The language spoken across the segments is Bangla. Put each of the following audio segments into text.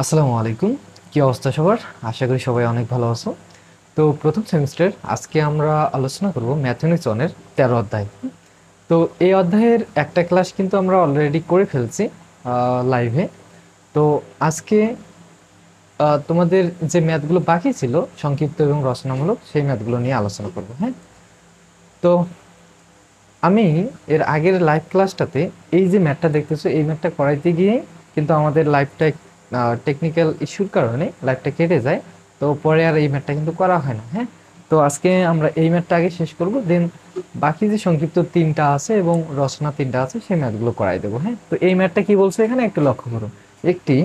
আসসালামু আলাইকুম। কি অবস্থা সবার? আশা করি সবাই অনেক ভালো আছো। তো প্রথম সেমিস্টার আজকে আমরা আলোচনা করব ম্যাথমেটিক্স অনের 13 অধ্যায়। তো এই অধ্যায়ের একটা ক্লাস কিন্তু আমরা অলরেডি করে ফেলছি লাইভে। তো আজকে তোমাদের যে ম্যাথগুলো বাকি ছিল সংক্ষিপ্ত এবং রচনামূলক সেই ম্যাথগুলো নিয়ে আলোচনা করব। হ্যাঁ, তো আমি এর আগের লাইভ ক্লাসটাতে এই যে ম্যাথটা দেখতেছো এই ম্যাথটা করাইতে গিয়ে কিন্তু আমাদের লাইভটা টেকনিক্যাল ইস্যুর কারণে লাইভটা কেটে যায়। তো পরে আর এই ম্যাথটা কিন্তু করা হয় না। হ্যাঁ, তো আজকে আমরা এই ম্যাথটা আগে শেষ করব, দেন বাকি যে সংক্ষিপ্ত তিনটা আছে এবং রচনা তিনটা আছে সেই ম্যাথগুলো করাই দেবো। হ্যাঁ, তো এই ম্যাথটা কি বলছে এখানে একটু লক্ষ্য করো। একটি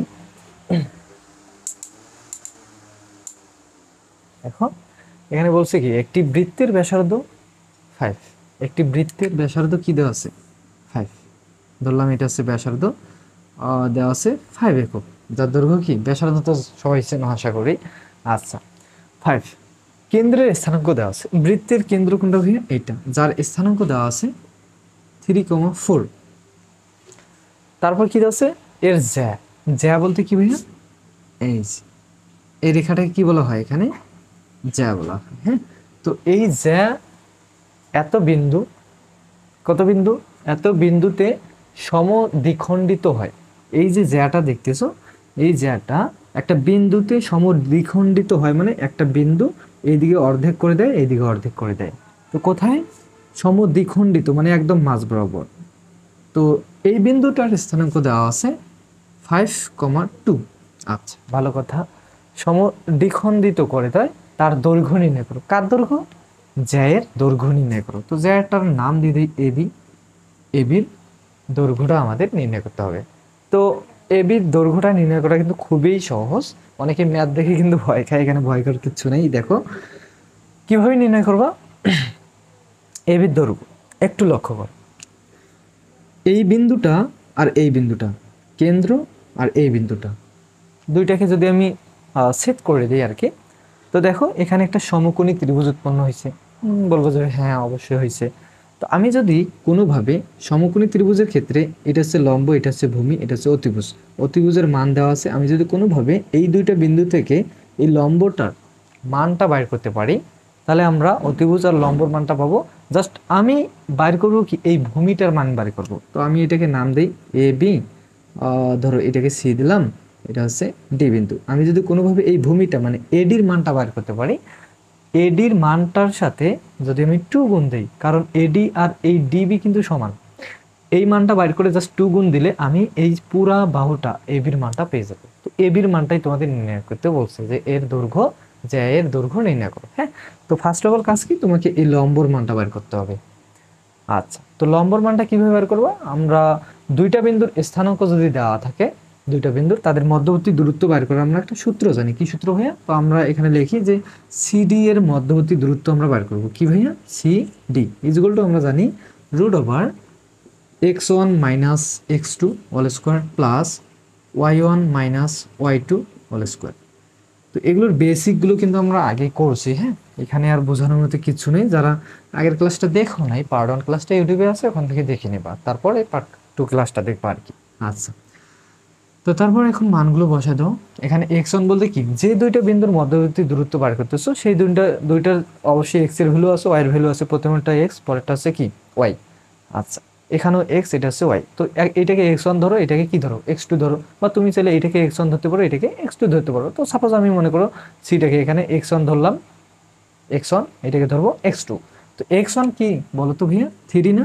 এখন এখানে বলছে কি একটি বৃত্তের ব্যাসার্ধ 5। একটি বৃত্তের ব্যাসার্ধ কি দেওয়া আছে? 5। ধরলাম এটা হচ্ছে ব্যাসার্ধ, দেওয়া আছে 5 একক, যার দৈর্ঘ্য কি ব্যাসার্ধ তো সবাই চেনো আশা করি। আচ্ছা, 5। কেন্দ্রের স্থানাঙ্ক দেওয়া আছে, বৃত্তের কেন্দ্র কোনটা ভাইয়া? এইটা, যার স্থানাঙ্ক দেওয়া আছে 3,4। তারপর কি দেওয়া আছে? এর জ্যা, জ্যা বলতে কি ভাইয়া? এই যে, এই রেখাটাকে কি বলা হয় এখানে? জ্যা বলা হয়। হ্যাঁ, তো এই জ্যা এত বিন্দু, কত বিন্দু? এত বিন্দুতে সমদ্বিখণ্ডিত হয়। এই যে জ্যাটা দেখতেছো, এই জ্যাটা একটা বিন্দুতে সমদ্বিখণ্ডিত হয়, মানে একটা বিন্দু এইদিকে অর্ধেক করে দেয়, এইদিকে অর্ধেক করে দেয়। তো কোথায় সমদ্বিখণ্ডিত? মানে একদম মাঝ বরাবর। তো এই বিন্দুটার স্থানাঙ্ক দেওয়া আছে 5,2। আচ্ছা, ভালো কথা। সমদ্বিখণ্ডিত করে দেয়, তার দৈর্ঘ্য নির্ণয় করো। কার দৈর্ঘ্য? জ্যায়ের দৈর্ঘ্য নির্ণয় করো। তো জ্যাটার নাম দিয়ে দিই এবি। এবির দৈর্ঘ্যটা আমাদের নির্ণয় করতে হবে। তো এবির দৈর্ঘ্যটা নির্ণয় করা কিন্তু খুবই সহজ। অনেকে ম্যাথ দেখে কিন্তু ভয় খায়, এখানে ভয় করার কিছু নেই। দেখো কিভাবে নির্ণয় করবা এবির দৈর্ঘ্য, একটু লক্ষ্য কর। এই বিন্দুটা আর এই বিন্দুটা, কেন্দ্র আর এই বিন্দুটা, দুইটাকে যদি আমি সেট করে দিই আর কি, তো দেখো এখানে একটা সমকোণী ত্রিভুজ উৎপন্ন হয়েছে। বলবো যে হ্যাঁ অবশ্যই হয়েছে। তো আমি যদি কোনোভাবে সমকোণী ত্রিভুজের ক্ষেত্রে এটা হচ্ছে লম্ব, এটা হচ্ছে ভূমি, এটা হচ্ছে অতিভুজ, অতিভুজের মান দেওয়া আছে, আমি যদি কোনোভাবে এই দুইটা বিন্দু থেকে এই লম্বটার মানটা বাইর করতে পারি, তাহলে আমরা অতিভুজ আর লম্বর মানটা পাবো। জাস্ট আমি বাইর করবো কি এই ভূমিটার মান বাইর করব। তো আমি এটাকে নাম দিই এ বি, ধরো এটাকে সি দিলাম, এটা হচ্ছে ডি বিন্দু। আমি যদি কোনোভাবে এই ভূমিটা মানে এডির মানটা বাইর করতে পারি, এডির মানটার সাথে যদি আমি 2 গুণ দিই, কারণ এডি আর এই ডিবি কিন্তু সমান, এই মানটা বাইর করে জাস্ট 2 গুণ দিলে আমি এই পুরা বাহুটা এবির মানটা পেয়ে যাবো। তো এবির মানটাই তোমাদের নির্ণয় করতে বলছে, যে এর দৈর্ঘ্য, যে এর দৈর্ঘ্য নির্ণয় করো। হ্যাঁ, তো ফার্স্ট অফ অল কাজ কি, তোমাকে এই লম্বর মানটা বাইর করতে হবে। আচ্ছা, তো লম্বর মানটা কিভাবে বের করবো? আমরা দুইটা বিন্দুর স্থানাঙ্ক যদি দেওয়া থাকে, দুইটা বিন্দুর তাদের মধ্যবর্তী দূরত্ব বের করে আমরা একটা সূত্র জানি। কি সূত্র ভাইয়া? তো আমরা এখানে লিখি যে সিডি এর মধ্যবর্তী দূরত্ব আমরা বের করব। কি ভাইয়া? সিডি ইকুয়াল টু আমরা জানি root over x1 minus x2 whole square plus y1 minus y2 whole square. তো এগুলোর বেসিকগুলো কিন্তু আমরা আগে করছি। হ্যাঁ, এখানে আর বোঝানোর মতো কিছু নেই। যারা আগের ক্লাসটা দেখো নাই, পার্ট 1 ক্লাসটা ইউটিউবে আছে, ওখান থেকে দেখে নেবা, তারপরে পার্ট 2 ক্লাসটা দেখবা আর কি। আচ্ছা, তো তারপর এখন মানগুলো বসায় দাও। এখানে x1 বলতে কি, যে দুইটা বিন্দুর মধ্যবর্তী দূরত্ব বার করতেছো সেই দুইটার অবশ্যই x এর ভ্যালু আছে, y এর ভ্যালু আছে। প্রথমটা x, পরেরটা হচ্ছে কি y। আচ্ছা, এখানেও x, এটা হচ্ছে y। তো এটাকে x1 ধরো, এটাকে কি ধরো x2 ধরো, বা তুমি চাইলে এটাকে x1 ধরতে পারো, এটাকে x2 ধরতে পারো। তো সাপোজ আমি মনে করো সিটাকে এখানে x1 ধরলাম, x1 এটাকে ধরবো x2। তো x1 কি বলো তো ভাইয়া? 3 না?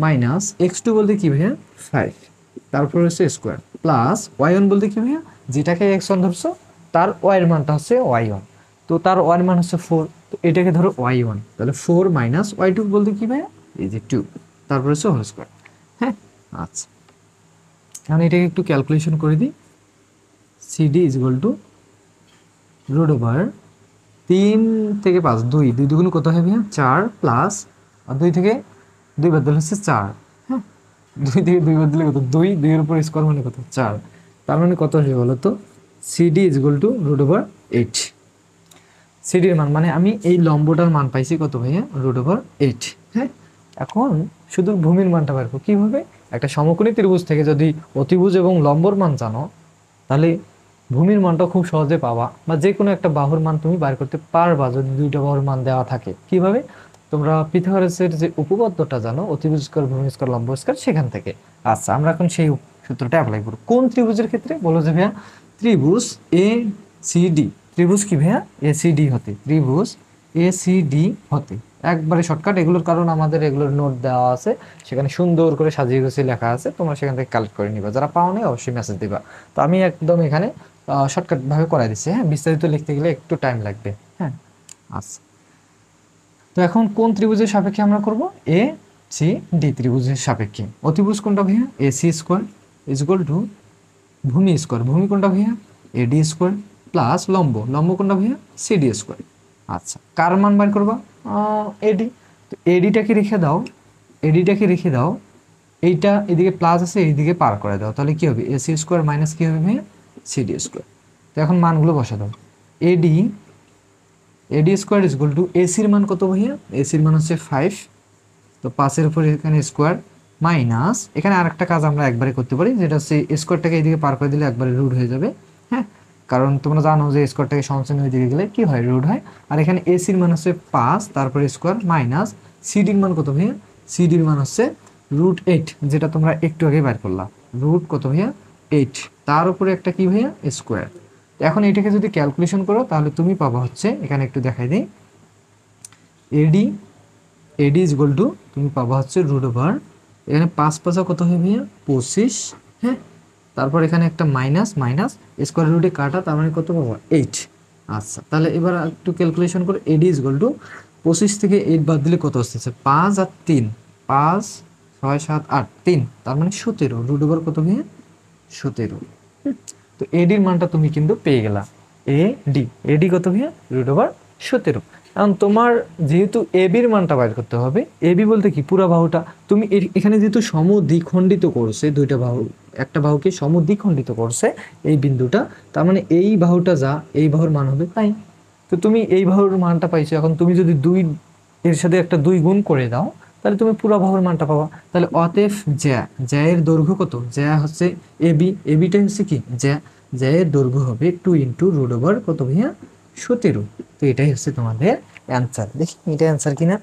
মাইনাস x2 বলতে কি ভাইয়া? 5। তারপর হচ্ছে স্কোয়ার প্লাস y1 বলতে কি ভাইয়া? যেটাকে x1 ধরছো তার y এর মানটা হচ্ছে y1। তো তার y এর মান হচ্ছে 4, তো এটাকে ধরো y1, তাহলে 4 মাইনাস y2 বলতে কি ভাইয়া? এই যে 2, তারপর হচ্ছে হোল স্কোয়ার। হ্যাঁ, আচ্ছা, এখন এটাকে একটু ক্যালকুলেশন করে দিই। CD is equal to root over 3 থেকে 5, 2 2 দুগুণ কত হবে? 4 প্লাস, আর 2 থেকে 2 বাদ দিলে হচ্ছে 4। হ্যাঁ, 2 থেকে 2 বাদ দিলে কত? 2, 2 এর উপর স্কোয়ার মানে কত? 4। তার মানে কত আসবে বলো তো? CD is equal to root over 8। সিডির মান মানে আমি এই লম্বটার মান পাইছি কত ভাইয়া? Root over 8। হ্যাঁ, এখন শুধু ভূমির মানটা বের করো। কীভাবে? একটা সমকোণী ত্রিভুজ থেকে যদি অতিভুজ এবং লম্বর মান জানো, তাহলে ভূমির মানটা খুব সহজে পাবা, বা যে কোনো একটা বাহুর মান তুমি বাইর করতে পারবা যদি দুইটা বাহুর মান দেওয়া থাকে। কিভাবে? তোমরা পিথাগোরাসের যে উপপাদ্যটা জানো, অতিভুজ স্কয়ার ভূমি স্কয়ার লম্ব স্কয়ার, সেখান থেকে। আচ্ছা, আমরা এখন সেই সূত্রটা অ্যাপ্লাই করব কোন ত্রিভুজের ক্ষেত্রে? বলো যে ভাইয়া ত্রিভুজ এ সি ডি। ত্রিভুজ কি ভাইয়া? এ সি ডি হতে। ত্রিভুজ এ সি ডি হতে, একবারে শর্টকাট। এগুলোর কারণ আমাদের এগুলোর নোট দেওয়া আছে, সেখানে সুন্দর করে সাজিয়ে গুছিয়ে লেখা আছে, তোমরা সেখান থেকে কালেক্ট করে নিবা। যারা পাও নাই অবশ্যই মেসেজ দিবা। তো আমি একদম এখানে শর্টকাট ভাবে করাই দিচ্ছি। হ্যাঁ, বিস্তারিত লিখতে গেলে একটু টাইম লাগবে। হ্যাঁ, আচ্ছা। তো এখন কোন ত্রিভুজের সাপেক্ষে আমরা করব? এ সি ডি ত্রিভুজের সাপেক্ষে। অতিভুজ কোনটা ভাইয়া? A C square is equal to ভূমি স্কোয়ার। ভূমি কোনটা ভাইয়া? এ ডি স্কোয়ার প্লাস লম্ব। লম্ব কোনটা ভাইয়া? C D square. আচ্ছা, কার মান বার করবা? এডি। তো এডিটাকে রেখে দাও, এডিটাকে রেখে দাও, এইটা এদিকে প্লাস আছে, এইদিকে পার করে দাও, তাহলে কি হবে? এসি স্কোয়ার মাইনাস কি হবে ভাইয়া? CD square. তো এখন মানগুলো বসা দাও। AD, AD square is equal to এসির মান কত ভাইয়া? এসির মান হচ্ছে 5। তো 5-এর উপর এখানে স্কোয়ার মাইনাস, এখানে আরেকটা কাজ আমরা একবারে করতে পারি, যেটা হচ্ছে স্কোয়ারটাকে এইদিকে পার করে দিলে একবারে রুট হয়ে যাবে। হ্যাঁ, কারণ তোমরা জানো যে স্কোয়ারটাকে সমচিহ্ন হয়ে দিকে গেলে কি হয়? রুট হয়। আর এখানে এসির মান হচ্ছে 5, তারপরে স্কোয়ার মাইনাস সিডির মান কত ভাইয়া? সিডির মান হচ্ছে √8, যেটা তোমরা একটু আগে বের করলা। রুট কত ভাইয়া? 8, তার উপরে একটা কি ভাইয়া? স্কোয়ার। এখন এটাকে যদি ক্যালকুলেশন করো তাহলে তুমি পাবা হচ্ছে, এখানে একটু দেখাই দিই, এডি, এডি ইজ ইকুয়াল টু তুমি পাবা হচ্ছে √, এখানে 5 কত হবে ভাইয়া? 25। হ্যাঁ, তারপর এখানে একটা মাইনাস, মাইনাস স্কোয়ার রুটে কাটা, তার মানে কত পাবো? 8। আচ্ছা, তাহলে এবার একটু ক্যালকুলেশন করে এডি ইজ ইকুয়াল টু 25 থেকে 8 বাদ দিলে কত আসতেছে? 5 আর 3, 5 6 7 8 3, তার মানে 17। √, কত ভাইয়া? 17। তো এডির মানটা তুমি কিন্তু পেয়ে গেলা। এডি, এডি কত ভাইয়া? √17। এখন তোমার যেহেতু এবির মানটা বাইর করতে হবে, এবি বলতে কি? পুরা বাহুটা। তুমি এখানে যেহেতু সমদ্বিখণ্ডিত করছে দুইটা বাহু, একটা বাহুকে সমদ্বিখণ্ডিত করছে এই বিন্দুটা, তার মানে এই বাহুটা যা, এই বাহুর মান হবে তাই। তো তুমি এই বাহুর মানটা পাইছো, এখন তুমি যদি এর সাথে একটা 2 গুণ করে দাও, তাহলে তুমি পুরো বাহুর মানটা পাবা। তাহলে অতএব জ্যা এর দৈর্ঘ্য কত? জ্যা হচ্ছে এবি, এবিটা হচ্ছে কি? জ্যা এর দৈর্ঘ্য হবে 2 ইন্টু √, কত ভাইয়া? 17। তো এটাই হচ্ছে তোমাদের অ্যান্সার। দেখি এটা অ্যান্সার কিনা।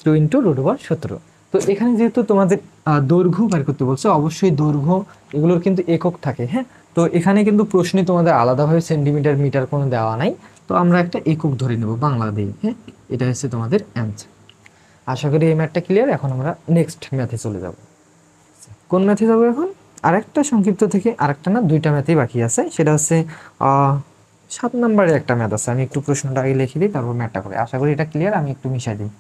2 ইন্টু √17। তো এখানে যেহেতু তোমাদের দৈর্ঘ্য বের করতে বলছে, অবশ্যই দৈর্ঘ্য এগুলোর কিন্তু একক থাকে। হ্যাঁ, তো এখানে কিন্তু প্রশ্নে তোমাদের আলাদাভাবে সেন্টিমিটার মিটার কোনো দেওয়া নাই, তো আমরা একটা একক ধরে নেব বাংলা দিয়ে। হ্যাঁ, এটা হচ্ছে তোমাদের অ্যান্সার। আশা করি এই ম্যাথটা ক্লিয়ার। এখন আমরা নেক্সট ম্যাথে চলে যাব। কোন ম্যাথে যাবো এখন? আরেকটা সংক্ষিপ্ত থেকে, আরেকটা না, 2টা ম্যাথই বাকি আছে। সেটা হচ্ছে 7 নম্বরের একটা ম্যাথ আছে। আমি একটু প্রশ্নটা আগে লিখে দিই, তারপর ম্যাথটা করে। আশা করি এটা ক্লিয়ার। আমি একটু মিশাই দিই।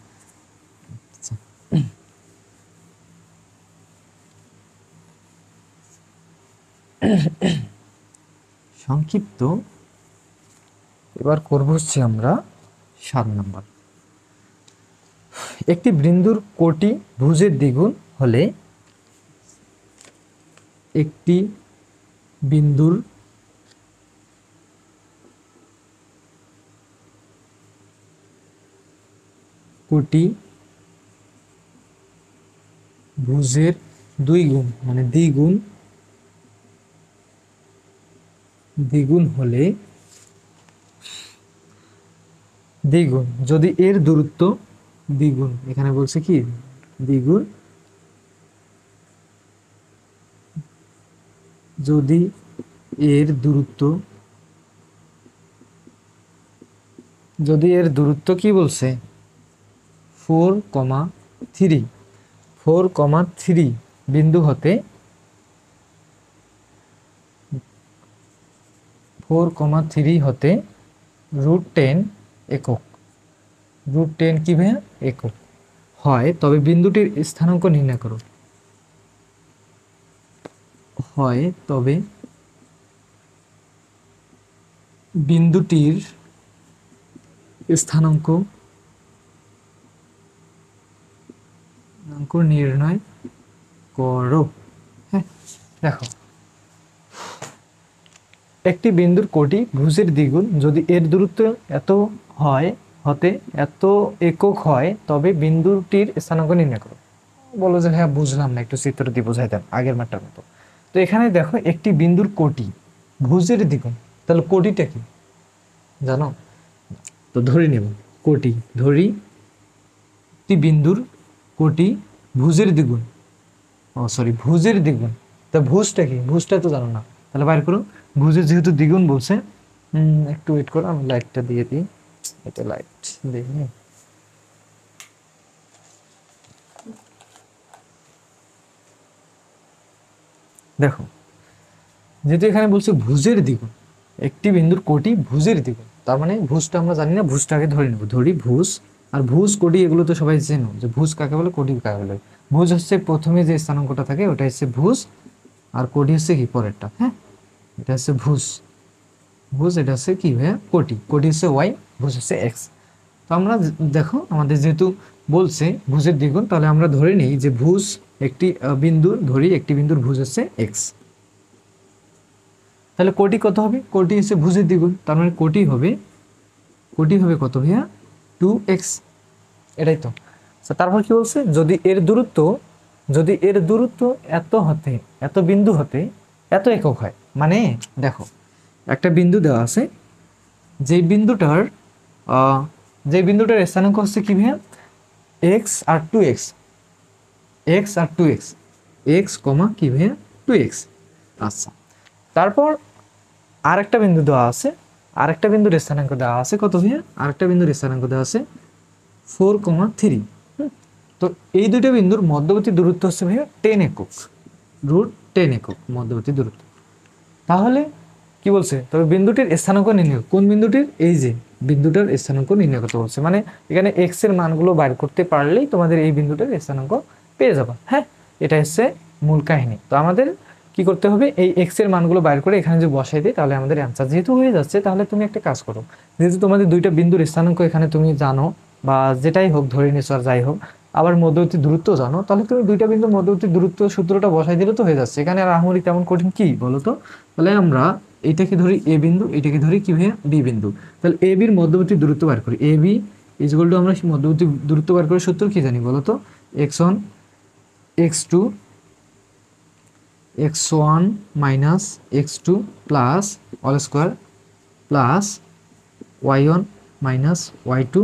সংক্ষিপ্ত এবার করব হচ্ছে আমরা 7 নম্বর। একটি বিন্দুর কোটি ভুজের দ্বিগুণ হলে একটি বিন্দুর কোটি ভুজের 2 গুণ, মানে দ্বিগুণ হলে, দ্বিগুণ যদি এর দূরত্ব দ্বিগুণ, এখানে বলছে কি? দ্বিগুণ যদি এর দূরত্ব, কি বলছে? 4,3 বিন্দু হতে 4,3 হতে √10 একক, √10 কি ভাইয়া? একক হয়, তবে বিন্দুটির স্থানাঙ্ক নির্ণয় করো। হয় তবে বিন্দুটির স্থানাঙ্ক নির্ণয় করো। হ্যাঁ, দেখো, একটি বিন্দুর কোটি ভুজের দ্বিগুণ যদি এর দূরত্ব এত একক হয়, তবে বিন্দুটির স্থানাঙ্ক নির্ণয় করো। বলো যে হ্যাঁ বুঝলাম না, একটু চিত্র দিয়ে বোঝাই দেন আগের ম্যাথটার মতো। তো এখানে দেখো একটি বিন্দুর কোটি ভুজের দ্বিগুণ, তাহলে কোটিটা কি জানো? তো ধরে নেব কোটি, ধরি একটি বিন্দুর কোটি ভুজের দ্বিগুণ, ও সরি ভুজের দ্বিগুণ। তা ভুজটা কি? ভুজটা তো জানো না, তাহলে বাইর করো। ভুজের যেহেতু দ্বিগুণ বলছে, একটু ওয়েট করো, আমি লাইটটা দিয়ে দিই। এটা লাইট দিই। দেখো যেহেতু এখানে বলছে ভুজের দ্বিগুণ, একটি বিন্দুর কোটি ভুজের দ্বিগুণ, তার মানে ভুজটা আমরা জানি না, ভুজটাকে ধরে নেব। ধরি ভুজ, আর ভুজ কোটি এগুলো তো সবাই চেনো যে ভুজ কাকে বলে, কোটি কাকে বলে। ভুজ হচ্ছে প্রথমে যে স্থানাঙ্কটা থাকে ওটা হচ্ছে ভুজ, আর কোটি হচ্ছে কি পরেরটা। হ্যাঁ, এটা হচ্ছে ভুজ, ভুজ এটা হচ্ছে কি ভাইয়া কোটি, কোটি হচ্ছে ওয়াই, ভুজ হচ্ছে এক্স। তো আমরা দেখো আমাদের যেহেতু বলছে ভুজের দ্বিগুণ, তাহলে আমরা ধরে নিই যে ভুজ একটি বিন্দুর, ধরি একটি বিন্দুর ভুজ হচ্ছে এক্স। তাহলে কোটি কত হবে? কোটি হচ্ছে ভুজের দ্বিগুণ, তার মানে কোটি হবে কত ভাইয়া? 2x। এটাই তো। তারপর কি বলছে? যদি এর দূরত্ব এত বিন্দু হতে এত একক হয়, মানে দেখো একটা বিন্দু দেওয়া আছে, যে বিন্দুটার স্থানাঙ্ক হচ্ছে কি ভাইয়া? এক্স আর 2x, এক্স কমা কি ভাইয়া 2x। আচ্ছা, তারপর আরেকটা বিন্দু দেওয়া আছে, আরেকটা বিন্দুর স্থানাঙ্ক দেওয়া আছে কত ভাইয়া? আরেকটা বিন্দুর স্থানাঙ্ক দেওয়া আছে 4,3। তো এই দুটো বিন্দুর মধ্যবর্তী দূরত্ব হচ্ছে ভাইয়া 10 একক, √10 একক মধ্যবর্তী দূরত্ব। তাহলে কি বলছে? তবে বিন্দুটির স্থানাঙ্ক নির্ণয়, কোন বিন্দুটির? এই যে বিন্দুটার স্থানাঙ্ক নির্ণয় করতে বলছে, মানে এখানে এক্স এর মানগুলো বাইর করতে পারলেই তোমাদের এই বিন্দুটার স্থানাঙ্ক পেয়ে যাবা। হ্যাঁ, এটা হচ্ছে মূল কাহিনী। তো আমাদের কি করতে হবে? এই এক্স এর মানগুলো বাইর করে এখানে যে বসাই দিই, তাহলে আমাদের অ্যান্সার যেহেতু হয়ে যাচ্ছে, তাহলে তুমি একটা কাজ করো, যেহেতু তোমাদের দুইটা বিন্দুর স্থানাঙ্ক এখানে তুমি জানো, বা যেটাই হোক ধরে নিছো আর যাই হোক, আবার মধ্যবর্তী দূরত্ব জানো, তাহলে তুমি দুইটা বিন্দুর মধ্যবর্তী দূরত্ব সূত্রটা বসাই দিলে তো হয়ে যাচ্ছে। এখানে আর আহামরি তেমন কঠিন কি বলো তো? তাহলে আমরা এটাকে ধরি এ বিন্দু, এটাকে ধরি কি ভাইয়া? বি বিন্দু। তাহলে এ বির মধ্যবর্তী দূরত্ব বার করি। এ বি ইজগুল টু, আমরা মধ্যবর্তী দূরত্ব বার করে সূত্র কি জানি বলো তো? x1 x2 x1 minus x2 plus all square plus y1 minus y2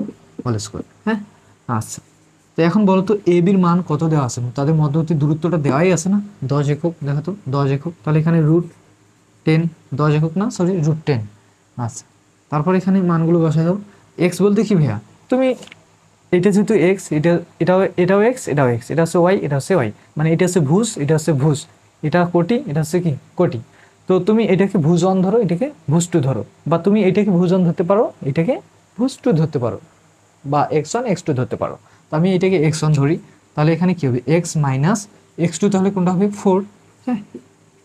all square. হ্যাঁ, আচ্ছা। তো এখন বলো তো এ বির মান কত দেওয়া আছে? তাদের মধ্যবর্তী দূরত্বটা দেওয়াই আছে না, 10 একক। দেখো তো 10 একক, তাহলে এখানে √10, 10 একক না সরি √10। আচ্ছা, তারপর এখানে মানগুলো বসাই দাও। এক্স বলতে কি ভাইয়া? তুমি এটা যেহেতু এক্স, এটাও এক্স, এটা হচ্ছে ওয়াই, এটা হচ্ছে ওয়াই, মানে এটা হচ্ছে ভুজ, এটা হচ্ছে ভুজ, এটা কোটি, এটা হচ্ছে কি কোটি। তো তুমি এটাকে ভুজ ওয়ান ধরো, এটাকে ভুজ টু ধরো, বা তুমি এটাকে ভুজ ওয়ান ধরতে পারো, এটাকে ভুজ টু ধরতে পারো, বা x1 x2 ধরতে পারো। তো আমি এটাকে x1 ধরি, তাহলে এখানে কি হবে? x মাইনাস x2, তাহলে কোনটা হবে? 4। হ্যাঁ,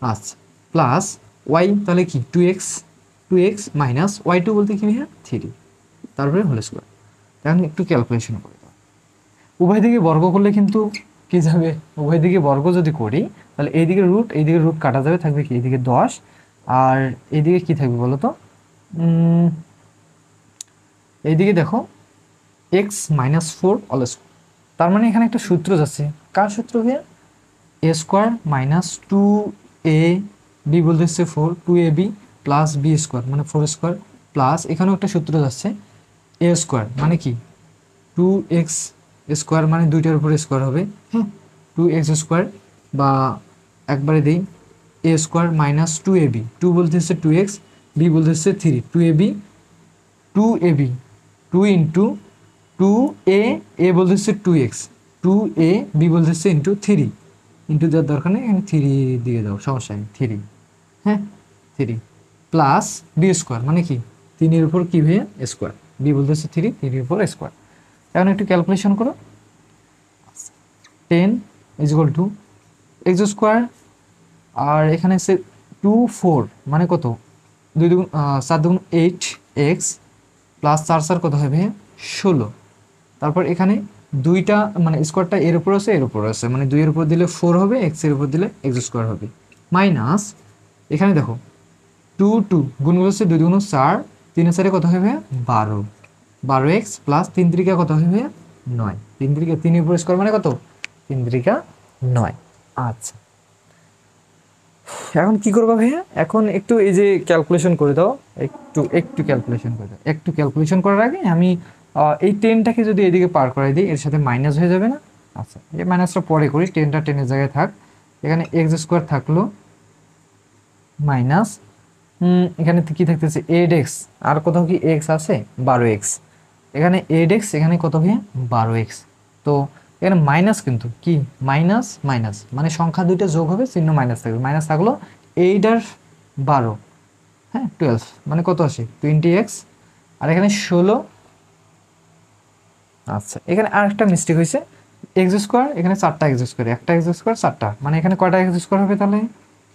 আচ্ছা, প্লাস ওয়াই, তাহলে কি 2x মাইনাস y2 বলতে কি ভাইয়া? 3, তারপরে হোল স্কোয়ার। এখন একটু ক্যালকুলেশন করে দাও। উভয় দিকে বর্গ করলে কিন্তু কি যাবে? উভয় দিকে বর্গ যদি করি, তাহলে এইদিকে রুট কাটা যাবে, থাকবে কি এইদিকে 10, আর এইদিকে কি থাকবে বলো তো? এইদিকে দেখো x মাইনাস 4 অল স্কোয়ার। তার মানে এখানে একটা সূত্র যাচ্ছে, কার সূত্র ভাইয়া? এ স্কোয়ার মাইনাস 2ab বলতেছে 4, 2ab প্লাস বি স্কোয়ার মানে 4 স্কোয়ার, প্লাস এখানেও একটা সূত্র যাচ্ছে এ স্কোয়ার মানে কি 2x স্কোয়ার, মানে দুইটার উপরে স্কোয়ার হবে। হ্যাঁ, 2x স্কোয়ার, বা একবারে দিই এ স্কোয়ার মাইনাস 2ab, 2 বলতেছে 2x, বি বলতেছে 3, 2ab 2 ইন্টু 2a, এ বলতেছে 2x, 2a বি বলতেছে ইন্টু 3, ইন্টু দেওয়ার দরকার নেই, এখানে 3 দিয়ে দাও, সমস্যা নেই 3। হ্যাঁ, 3 প্লাস বি স্কোয়ার মানে কি 3-এর উপর কি হয়ে স্কোয়ার, বি বলতেছে 3, 3-এর উপর স্কোয়ার। এখন একটু ক্যালকুলেশন করো। 10 ইজুয়াল টু এক্স স্কোয়ার, আর এখানে হচ্ছে 2 4 মানে কত? 2 দুগুণ 4 দুগুণ 8x প্লাস 4 কত হবে? 16। তারপর এখানে দুইটা মানে স্কোয়ারটা এর উপর আছে, এর উপর আছে, মানে 2 এর উপর দিলে 4 হবে, x এর উপর দিলে x স্কোয়ার হবে, মাইনাস এখানে দেখো 2 2 গুণ হচ্ছে 2 দুগুণ 4, 3 4 কত হবে? 12, 12x প্লাস 3 3 কত হবে? 9, 3 3 3 এর উপর স্কোয়ার মানে কত? 3 3 9। আচ্ছা, এখন কি করবা ভাইয়া, এখন একটু এই যে ক্যালকুলেশন করে দাও, একটু ক্যালকুলেশন করে দাও। একটু ক্যালকুলেশন করার আগে আমি এই 10টাকে যদি এদিকে পার করাই দিই, এর সাথে মাইনাস হয়ে যাবে না? আচ্ছা, এই মাইনাসটা পরে করি, 10টা 10-এর জায়গায় থাক। এখানে এক্স স্কোয়ার থাকলো মাইনাস, এখানে কি থাকতেছে 8x, আর কোথাও কি এক্স আছে? 12x। এখানে 8x, এখানে কত ভাইয়া? 12x। তো এখানে মাইনাস, কিন্তু কি মাইনাস মাইনাস মানে সংখ্যা দুইটা যোগ হবে, চিহ্ন মাইনাস থাকবে, মাইনাস থাকলো 8 আর 12, হ্যাঁ 12, মানে কত আসে? 20x। আর এখানে 16। আচ্ছা, এখানে আরেকটা মিস্টেক হয়েছে, এক্স স্কোয়ার, এখানে 4টা এক্স স্কোয়ার, একটা এক্স স্কোয়ার 4টা, মানে এখানে কয়টা এক্স স্কোয়ার হবে তাহলে?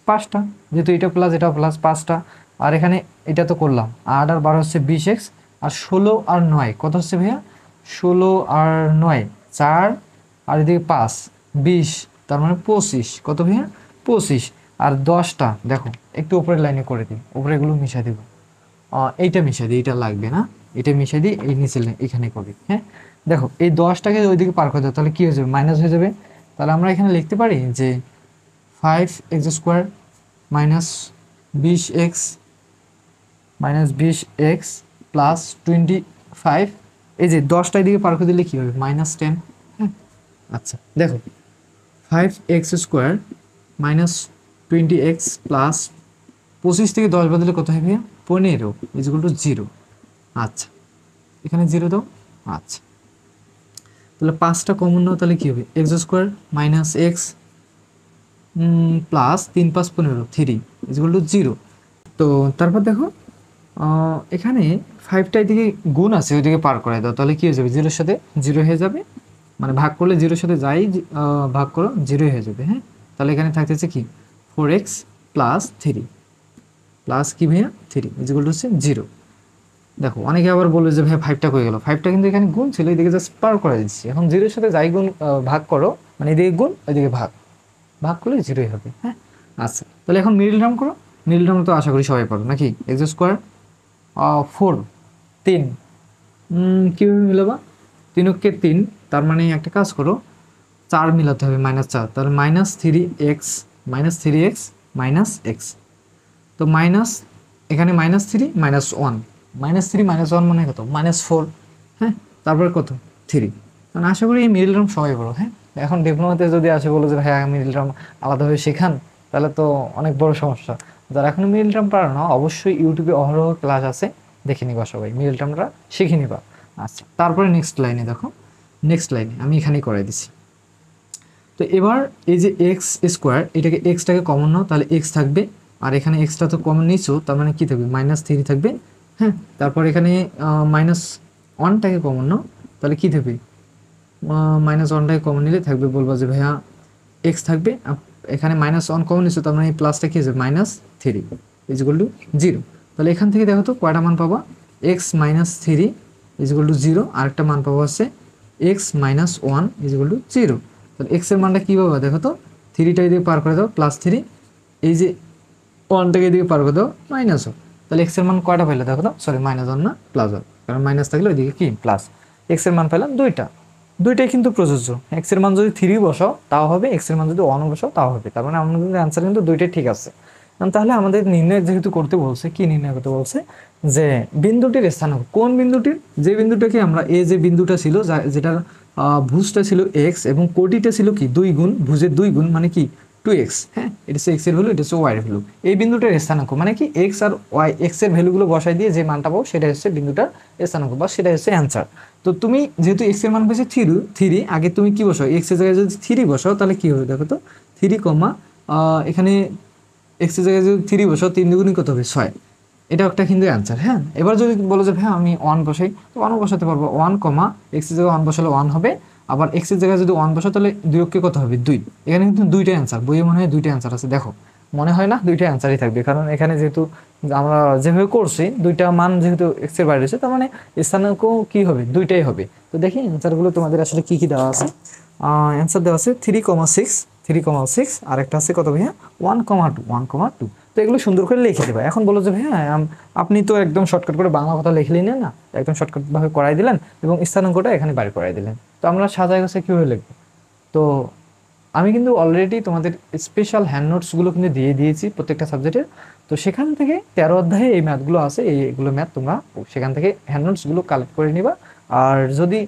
5টা, যেহেতু এটা প্লাস এটা প্লাস 5টা। আর এখানে এটা তো করলাম, 8 আর 12 হচ্ছে 20x, আর 16 আর 9 কত হচ্ছে ভাইয়া? 16 আর 9 4, আর এদিকে 5 20, তার মানে 25। কত ভাইয়া? 25। আর 10টা দেখো, একটু উপরের লাইনে করে দিই, উপরে এগুলো মিশাই দিব। এইটা মিশাই দিই, এটা লাগবে না, এটা মিশাই দিই, এই নিচে এখানে করি। হ্যাঁ দেখো, এই 10টাকে ওইদিকে পার করে দাও, তাহলে কি হয়ে যাবে? মাইনাস হয়ে যাবে। তাহলে আমরা এখানে লিখতে পারি যে 5x square minus 20x plus 25। এই যে 10টা এদিকে পার করে দিলে কি হবে? -10। হ্যাঁ আচ্ছা দেখো, 5x square minus 20x plus 25 থেকে 10 বাদ দিলে কত হবে? 15 ইকুয়াল টু 0। আচ্ছা, এখানে 0 দাও। আচ্ছা, তাহলে 5টা কমন নাও, তাহলে কি হবে? X square minus x plus 3 5 15 3 equal to 0। তো তারপর দেখো, এখানে 5টা এদিকে গুণ আছে, ওইদিকে পার করাই দাও, তাহলে কি হয়ে যাবে? 0-এর সাথে 0 হয়ে যাবে, মানে ভাগ করলে 0-এর সাথে যাই ভাগ করো 0 হয়ে যাবে। হ্যাঁ, তাহলে এখানে থাকতেছে কি? 4x প্লাস 3 প্লাস কি ভাইয়া? 3 ইকুয়াল টু হচ্ছে 0। দেখো, অনেকে আবার বলবে যে ভাই 5টা কই গেল? 5টা কিন্তু এখানে গুণ ছিল, এদিকে জাস্ট পার করে দিচ্ছি। এখন 0-এর সাথে যাই গুণ ভাগ করো, মানে এদিকে গুণ এদিকে ভাগ, ভাগ করলে 0-ই হবে। হ্যাঁ আচ্ছা, তাহলে এখন মিডল টার্ম করো। মিডল টার্ম তো আশা করি সবাই পারো নাকি? এক্স স্কোয়ার 4 3, কীভাবে মিলাবা? 3 3, তার মানে একটা কাজ করো, 4 মিলাতে হবে, -4, তাহলে -3x মাইনাস এক্স। তো মাইনাস, এখানে -3 -1, -3 -1 মানে কত? -4। হ্যাঁ, তারপরে কত? 3। কারণ আশা করি এই মিডল টার্ম সবাই বড়। হ্যাঁ, এখন ডিপ্লোমাতে যদি আসে বলো যে ভাই মিডল টার্ম আলাদাভাবে শেখান, তাহলে তো অনেক বড় সমস্যা। যারা এখনো মিডল টার্ম পারো না, অবশ্যই ইউটিউবে অহরহ ক্লাস আছে, দেখে নিবা সবাই, মিডল টার্মটা শিখে নিবা। আচ্ছা, তারপরে নেক্সট লাইনে দেখো, নেক্সট লাইনে আমি এখানেই করাই দিছি। তো এবার এই যে এক্স স্কোয়ার, এটাকে এক্সটাকে কমন নাও, তাহলে এক্স থাকবে, আর এখানে এক্সটা তো কমন নিচ্ছো, তার মানে কি থাকবে? -3 থাকবে। হ্যাঁ, তারপর এখানে -1টাকে কমন নাও, তাহলে কি থাকবে? -1টাকে কমন নিলে থাকবে, বলবা যে ভাইয়া এক্স থাকবে, এখানে -1 কমন নিচ্ছো, তার মানে এই প্লাসটা কি হচ্ছে? -3 ইকুয়াল টু 0। তাহলে এখান থেকে দেখো তো কয়টা মান পাবা? x -3 ইকুয়াল টু 0, আরেকটা মান পাবা হচ্ছে x -1 ইকুয়াল টু 0। তাহলে x এর মানটা কী পাবা? দেখো তো, 3টা এদিকে পার করে দাও, +3, এই যে 1টাকে এদিকে পার করে দাও, -1। তাহলে x এর মান কয়টা পাইলে দেখো তো? সরি, -1 না, +1, কারণ মাইনাস থাকলে ওইদিকে কি প্লাস। x এর মান পেলাম দুইটাই কিন্তু প্রযোজ্য। x এর মান যদি 3 বসাও তাও হবে, x এর মান যদি 1 বসাও তাও হবে, তার মানে আমাদের অ্যান্সার কিন্তু দুইটাই ঠিক আছে। তাহলে আমাদের নির্ণয় যেহেতু করতে বলছে, কি নির্ণয় করতে বলছে? যে বিন্দুটির স্থানাঙ্ক, কোন বিন্দুটির? যে বিন্দুটাকে আমরা, এ যে বিন্দুটা ছিল, যেটার ভুজটা ছিল x এবং কোটিটা ছিল কি 2 গুণ, ভুজের 2 গুণ মানে কি 2x। হ্যাঁ, এটা হচ্ছে x এর ভ্যালু, এটা হচ্ছে y এর ভ্যালু। এই বিন্দুটার স্থানাঙ্ক মানে কি x আর y, x এর ভ্যালুগুলো বসাই দিয়ে যে মানটা পাবো সেটা হচ্ছে বিন্দুটার স্থানাঙ্ক, বা সেটা হচ্ছে অ্যান্সার। তো তুমি যেহেতু x এর মান পেয়েছে 3, আগে তুমি কি বসাও? x এর জায়গায় যদি 3 বসাও তাহলে কি হবে দেখো তো? 3, এখানে x এর জায়গায় যদি 3 বসাও, 3 দুগুণে কত হবে? 6। এটা একটা কিন্তু অ্যান্সার। হ্যাঁ, এবার যদি বলো যে ভাই আমি 1 বসাই, তো 1ও বসাতে পারবো। 1, x এর জায়গায় 1 বসালে 1 হবে, আবার x এর জায়গায় যদি 1 বসাও তাহলে 2 অক্ষে কত হবে? 2। এখানে কিন্তু দুইটা অ্যান্সার, বইয়ে মনে হয় দুইটা অ্যান্সার আছে। দেখো, মনে হয় না দুইটা অ্যান্সারই থাকবে, কারণ এখানে যেহেতু আমরা যেভাবে করছি, দুইটা মান যেহেতু x এর বাইরে রয়েছে, তার মানে স্থানাঙ্ক কি হবে? দুইটাই হবে। তো দেখি অ্যান্সারগুলো তোমাদের আসলে কি কি দেওয়া আছে। অ্যান্সার দেওয়া আছে 3,6, আর একটা আছে কত ভাইয়া? 1,2। তো এগুলো সুন্দর করে লিখে দেবা। এখন বলো যে ভাইয়া আপনি তো একদম শর্টকাট করে বাংলা কথা লিখলেই না, একদম শর্টকাটভাবে করাই দিলেন এবং স্থানাঙ্কটা এখানে বাড়ি করাই দিলেন। তো আমরা সাজায় গেছে কীভাবে লিখবো? তো আমি কিন্তু অলরেডি তোমাদের স্পেশাল হ্যান্ড নোটসগুলো কিন্তু দিয়ে দিয়েছি প্রত্যেকটা সাবজেক্টের। তো সেখান থেকে 13 অধ্যায়ে এই ম্যাথগুলো আছে, এইগুলো ম্যাথ তোমরা সেখান থেকে হ্যান্ড নোটসগুলো কালেক্ট করে নিবা। আর যদি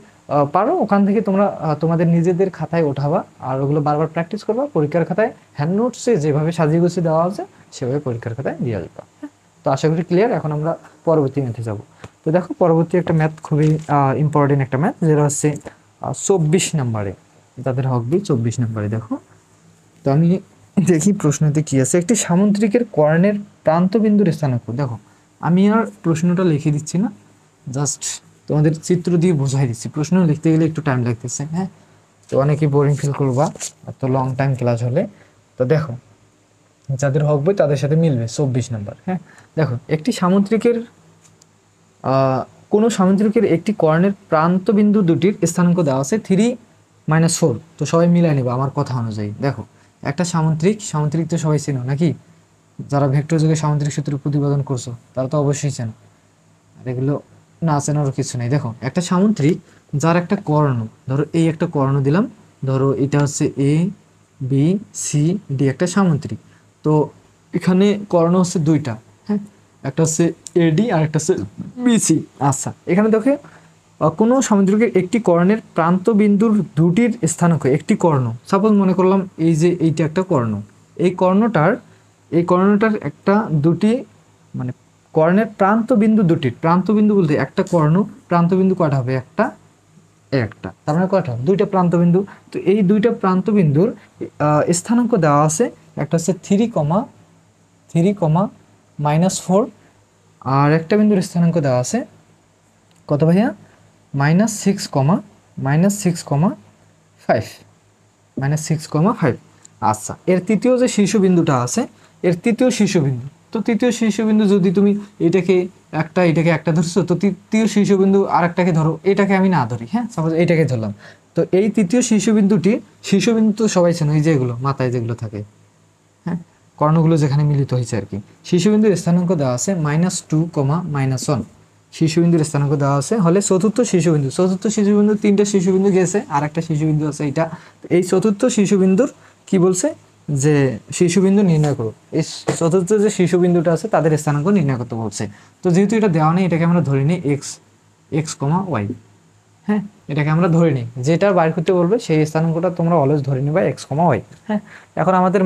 পারো ওখান থেকে তোমরা তোমাদের নিজেদের খাতায় ওঠাবা, আর ওগুলো বারবার প্র্যাকটিস করবা। পরীক্ষার খাতায় হ্যান্ড নোটসে যেভাবে সাজিয়ে গুছিয়ে দেওয়া আছে সেভাবে পরীক্ষার খাতায় দিয়ে আসবা। তো আশা করি ক্লিয়ার। এখন আমরা পরবর্তী ম্যাথে যাব। তো দেখো পরবর্তী একটা ম্যাথ, খুবই ইম্পর্টেন্ট একটা ম্যাথ, যেটা হচ্ছে 24 নম্বরে, তাদের হকবি 24 নম্বরে। দেখো তো আমি দেখি প্রশ্নতে কি আছে। একটি সামুদ্রিকের কর্ণের প্রান্তবিন্দুর স্থানাঙ্ক। দেখো আমি আর প্রশ্নটা লিখে দিচ্ছি না, জাস্ট তোমাদের চিত্র দিয়ে বোঝাই দিচ্ছি। প্রশ্ন লিখতে গেলে একটু টাইম লাগতেছে, হ্যাঁ, তো অনেকেই বোরিং ফিল করবা তো লং টাইম ক্লাস হলে। তো দেখো যাদের হক বই তাদের সাথে মিলবে 24 নম্বর। হ্যাঁ দেখো, একটি সামুদ্রিকের কোনো সামুদ্রিকের একটি কর্ণের প্রান্তবিন্দু দুটির স্থানাঙ্ক দেওয়া আছে 3 - 4। তো সবাই মিলাই নেবে আমার কথা অনুযায়ী। দেখো একটা সামুদ্রিক তো সবাই চেনো নাকি? যারা ভেক্টর যুগে সামুদ্রিক সূত্র প্রতিপাদন করছো তারা তো অবশ্যই চেনো, আর এগুলো না চেনার কিছু নেই। দেখো একটা সামুদ্রিক যার একটা কর্ণ, ধরো এই একটা কর্ণ দিলাম, ধরো এটা হচ্ছে এ বি সি ডি, একটা সামুদ্রিক। তো এখানে কর্ণ হচ্ছে দুইটা, হ্যাঁ, একটা হচ্ছে এডি আর একটা হচ্ছে বিসি। আচ্ছা এখানে দেখো কোনো সামুদ্রিকের একটি কর্ণের প্রান্তবিন্দুর দুটির স্থানাঙ্ক, একটি কর্ণ সাপোজ মনে করলাম এই যে এইটা একটা কর্ণ, এই কর্ণটার একটা দুটি মানে কর্ণের প্রান্তবিন্দু দুটির, প্রান্তবিন্দু বলতে একটা কর্ণ, প্রান্তবিন্দু কয়টা হবে? একটা, তার মানে কয়টা? দুইটা প্রান্তবিন্দু। তো এই দুইটা প্রান্তবিন্দুর স্থানাঙ্ক দেওয়া আছে, একটা হচ্ছে 3, -4, আর একটা বিন্দুর স্থানাঙ্ক দেওয়া আছে কত ভাইয়া? -6, -6,5। আচ্ছা এর তৃতীয় যে শীর্ষবিন্দুটা আছে, এর তৃতীয় শীর্ষবিন্দু, তো তৃতীয় শীর্ষবিন্দু যদি তুমি এটাকে একটা ধরছো, তো তৃতীয় শীর্ষবিন্দু আর একটাকে ধরো, এটাকে আমি না ধরি, হ্যাঁ, সাপোজ এইটাকে ধরলাম। তো এই তৃতীয় শীর্ষবিন্দু তো সবাই চেনো, এই যেগুলো মাথায় যেগুলো থাকে, হ্যাঁ, কর্ণগুলো যেখানে মিলিত হয়েছে আর কি। শীর্ষবিন্দুর স্থানাঙ্ক দেওয়া আছে -2, -1। শীর্ষবিন্দুর স্থানাঙ্ক দেওয়া আছে হলে চতুর্থ শীর্ষবিন্দু তিনটা শীর্ষবিন্দু গেছে, আর একটা শীর্ষবিন্দু আছে এটা। এই চতুর্থ শীর্ষবিন্দুর কি বলছে যে শীর্ষবিন্দু নির্ণয় করো, এই চতুর্থ যে শীর্ষবিন্দুটা আছে তাদের স্থানাঙ্ক নির্ণয় করতে বলছে। তো যেহেতু এটা দেওয়া নেই, এটাকে আমরা ধরে নিই x, y। হ্যাঁ, এটাকে আমরা ধরে নিই, যেটা বাইর করতে বলবে সেই স্থানাঙ্কটা তোমরা অলওয়েজ ধরে নিবা x, y। হ্যাঁ, এখন আমাদের